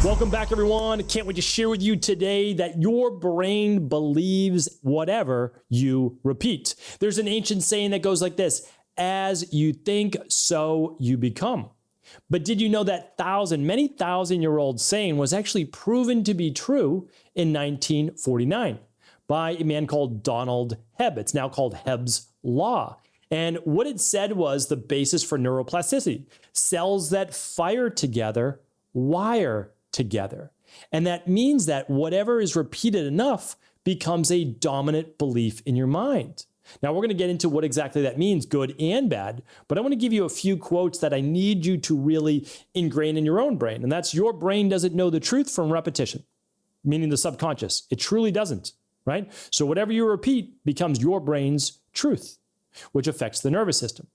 Welcome back, everyone. Can't wait to share with you today that your brain believes whatever you repeat. There's an ancient saying that goes like this: as you think, so you become. But did you know that many thousand-year-old saying was actually proven to be true in 1949 by a man called Donald Hebb? It's now called Hebb's Law. And what it said was the basis for neuroplasticity. Cells that fire together wire together. And that means that whatever is repeated enough becomes a dominant belief in your mind. Now, we're going to get into what exactly that means, good and bad, but I want to give you a few quotes that I need you to really ingrain in your own brain. And that's: your brain doesn't know the truth from repetition, meaning the subconscious. It truly doesn't, right? So whatever you repeat becomes your brain's truth, which affects the nervous system.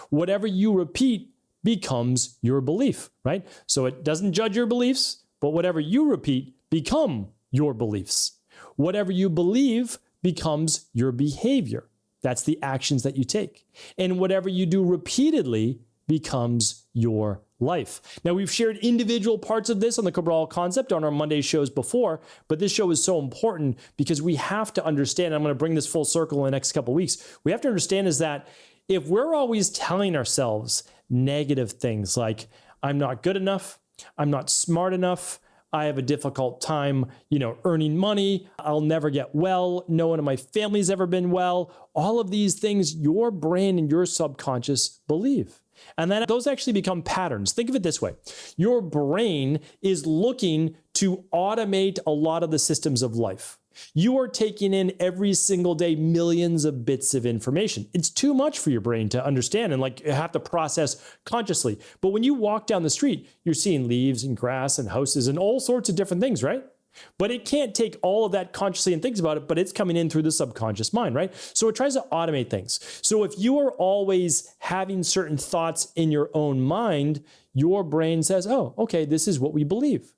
Whatever you repeat becomes your belief, right? So it doesn't judge your beliefs, but whatever you repeat become your beliefs. Whatever you believe becomes your behavior. That's the actions that you take. And whatever you do repeatedly becomes your life. Now, we've shared individual parts of this on the Cabral Concept on our Monday shows before, but this show is so important because we have to understand, I'm going to bring this full circle in the next couple of weeks, we have to understand is that if we're always telling ourselves negative things like, I'm not good enough, I'm not smart enough, I have a difficult time, earning money, I'll never get well, no one in my family's ever been well, all of these things your brain and your subconscious believe. And then those actually become patterns. Think of it this way. Your brain is looking to automate a lot of the systems of life. You are taking in every single day millions of bits of information. It's too much for your brain to understand and have to process consciously. But when you walk down the street, you're seeing leaves and grass and houses and all sorts of different things, right? But it can't take all of that consciously and thinks about it, but it's coming in through the subconscious mind, right? So it tries to automate things. So if you are always having certain thoughts in your own mind, your brain says, oh, okay, this is what we believe.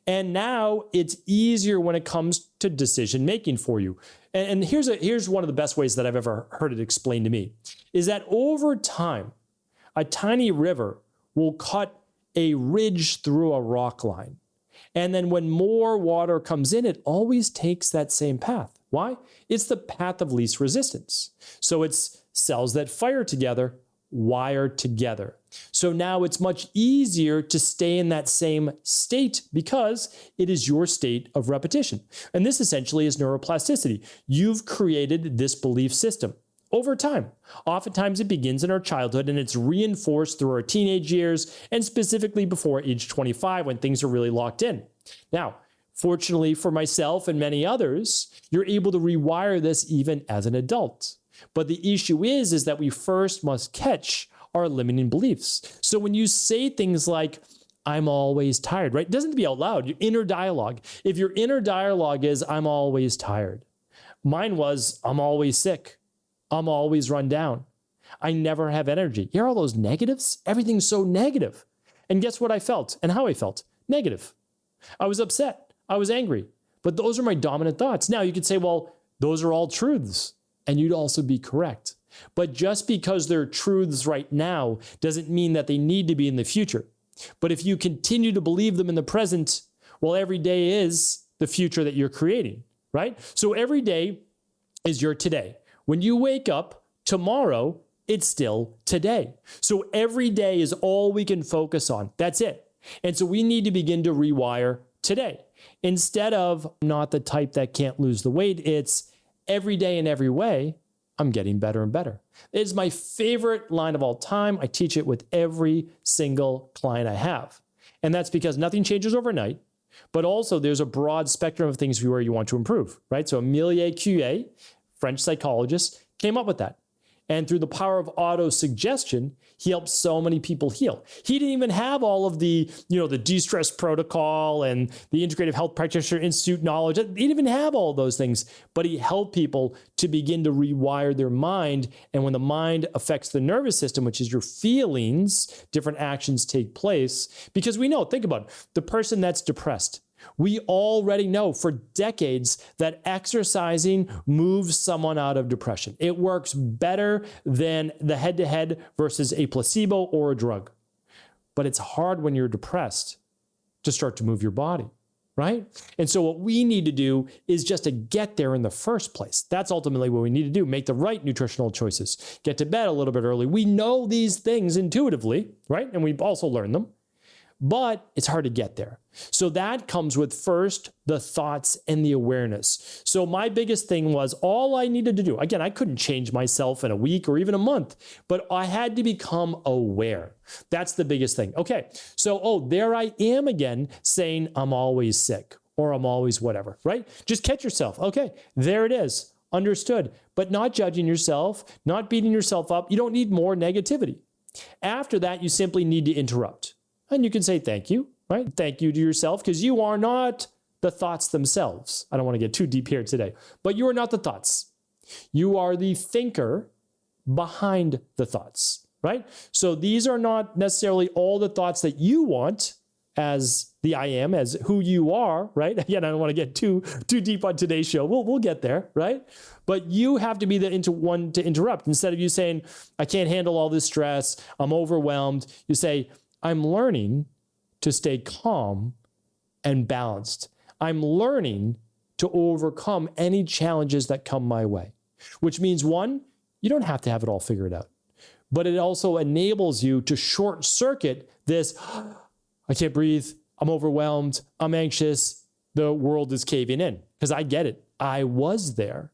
And now it's easier when it comes to decision making for you. And here's one of the best ways that I've ever heard it explained to me, is that over time, a tiny river will cut a ridge through a rock line. And then when more water comes in, it always takes that same path. Why? It's the path of least resistance. So it's cells that fire together, wire together. So now it's much easier to stay in that same state because it is your state of repetition. And this essentially is neuroplasticity. You've created this belief system over time. Oftentimes it begins in our childhood and it's reinforced through our teenage years and specifically before age 25 when things are really locked in. Now, fortunately for myself and many others, you're able to rewire this even as an adult. But the issue is that we first must catch our limiting beliefs. So when you say things like, I'm always tired, right? It doesn't have to be out loud, your inner dialogue. If your inner dialogue is, I'm always tired. Mine was, I'm always sick. I'm always run down. I never have energy. You hear all those negatives? Everything's so negative. And guess what I felt and how I felt? Negative. I was upset. I was angry. But those are my dominant thoughts. Now you could say, well, those are all truths. And you'd also be correct. But just because they're truths right now doesn't mean that they need to be in the future. But if you continue to believe them in the present, well, every day is the future that you're creating, right? So every day is your today. When you wake up tomorrow, it's still today. So every day is all we can focus on. That's it. And so we need to begin to rewire today. Instead of not the type that can't lose the weight, it's every day in every way, I'm getting better and better. It is my favorite line of all time. I teach it with every single client I have. And that's because nothing changes overnight, but also there's a broad spectrum of things where you want to improve, right? So Emile Coué, French psychologist, came up with that. And through the power of auto-suggestion, he helped so many people heal. He didn't even have all of the, the de-stress protocol and the Integrative Health Practitioner Institute knowledge. He didn't even have all of those things, but he helped people to begin to rewire their mind. And when the mind affects the nervous system, which is your feelings, different actions take place. Because we know, think about it, the person that's depressed, we already know for decades that exercising moves someone out of depression. It works better than the head-to-head versus a placebo or a drug. But it's hard when you're depressed to start to move your body, right? And so what we need to do is just to get there in the first place. That's ultimately what we need to do. Make the right nutritional choices. Get to bed a little bit early. We know these things intuitively, right? And we've also learned them, but it's hard to get there. So that comes with first the thoughts and the awareness. So my biggest thing was all I needed to do, again, I couldn't change myself in a week or even a month, but I had to become aware. That's the biggest thing. Okay, so, there I am again saying I'm always sick or I'm always whatever, right? Just catch yourself. Okay, there it is. Understood. But not judging yourself, not beating yourself up. You don't need more negativity. After that, you simply need to interrupt. And you can say thank you, right? Thank you to yourself because you are not the thoughts themselves. I don't want to get too deep here today, but you are not the thoughts. You are the thinker behind the thoughts, right? So these are not necessarily all the thoughts that you want as the I am, as who you are, right? Again, I don't want to get too deep on today's show. We'll get there, right? But you have to be the one to interrupt. Instead of you saying, I can't handle all this stress, I'm overwhelmed, you say, I'm learning to stay calm and balanced. I'm learning to overcome any challenges that come my way, which means one, you don't have to have it all figured out, but it also enables you to short circuit this, I can't breathe, I'm overwhelmed, I'm anxious, the world is caving in, because I get it. I was there.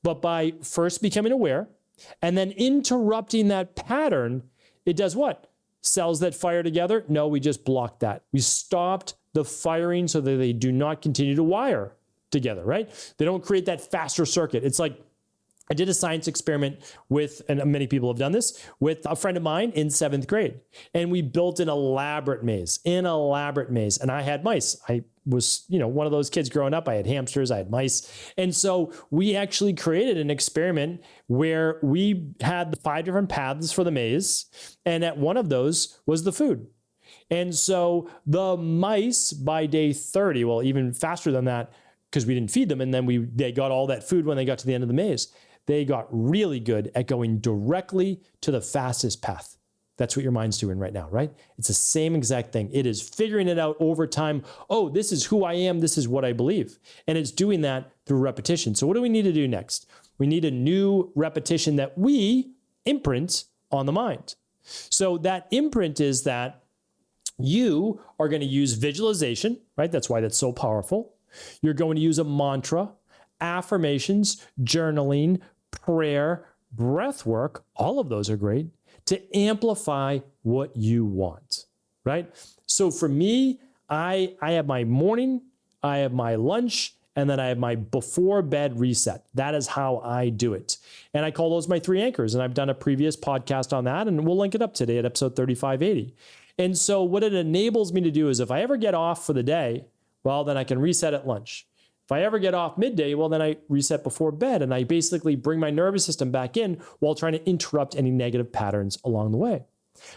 But by first becoming aware and then interrupting that pattern, it does what? Cells that fire together? No, we just blocked that. We stopped the firing so that they do not continue to wire together, right? They don't create that faster circuit. It's like I did a science experiment with, and many people have done this, with a friend of mine in 7th grade. And we built an elaborate maze. And I had mice. I was, one of those kids growing up. I had hamsters, I had mice. And so we actually created an experiment where we had the 5 different paths for the maze. And at one of those was the food. And so the mice by day 30, well, even faster than that, because we didn't feed them. And then they got all that food when they got to the end of the maze. They got really good at going directly to the fastest path. That's what your mind's doing right now, right? It's the same exact thing. It is figuring it out over time. Oh, this is who I am. This is what I believe. And it's doing that through repetition. So what do we need to do next? We need a new repetition that we imprint on the mind. So that imprint is that you are going to use visualization, right? That's why that's so powerful. You're going to use a mantra, affirmations, journaling, prayer, breath work. All of those are great to amplify what you want, right? So for me, I have my morning, I have my lunch, and then I have my before bed reset. That is how I do it. And I call those my 3 anchors. And I've done a previous podcast on that, and we'll link it up today at episode 3580. And so what it enables me to do is if I ever get off for the day, well, then I can reset at lunch. If I ever get off midday, well, then I reset before bed, and I basically bring my nervous system back in while trying to interrupt any negative patterns along the way.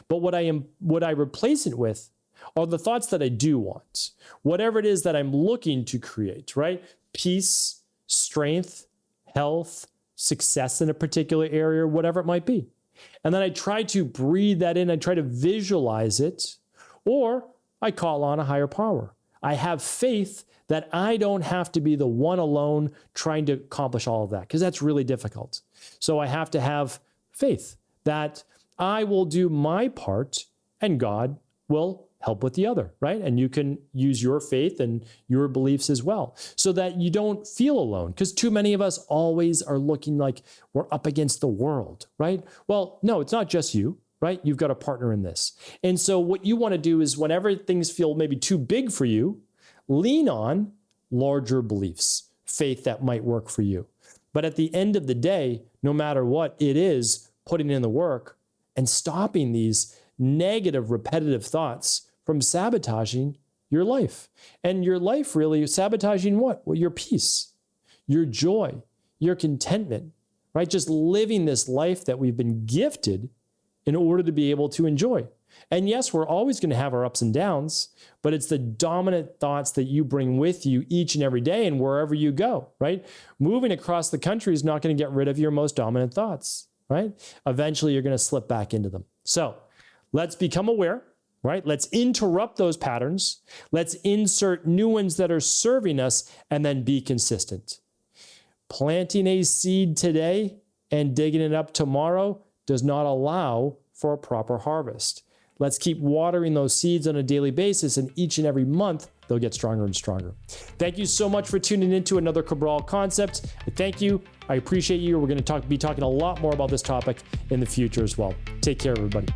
But what I replace it with are the thoughts that I do want, whatever it is that I'm looking to create, right? Peace, strength, health, success in a particular area, whatever it might be. And then I try to breathe that in. I try to visualize it, or I call on a higher power. I have faith that I don't have to be the one alone trying to accomplish all of that, because that's really difficult. So I have to have faith that I will do my part and God will help with the other, right? And you can use your faith and your beliefs as well so that you don't feel alone, because too many of us always are looking like we're up against the world, right? Well, no, it's not just you, right? You've got a partner in this. And so what you want to do is whenever things feel maybe too big for you, lean on larger beliefs, faith that might work for you. But at the end of the day, no matter what it is, putting in the work and stopping these negative, repetitive thoughts from sabotaging your life. And your life really sabotaging what? Well, your peace, your joy, your contentment, right? Just living this life that we've been gifted in order to be able to enjoy. And yes, we're always going to have our ups and downs, but it's the dominant thoughts that you bring with you each and every day and wherever you go, right? Moving across the country is not going to get rid of your most dominant thoughts, right? Eventually, you're going to slip back into them. So let's become aware. right? Let's interrupt those patterns. Let's insert new ones that are serving us and then be consistent. Planting a seed today and digging it up tomorrow does not allow for a proper harvest. Let's keep watering those seeds on a daily basis, and each and every month, they'll get stronger and stronger. Thank you so much for tuning into another Cabral Concept. Thank you. I appreciate you. We're going to be talking a lot more about this topic in the future as well. Take care, everybody.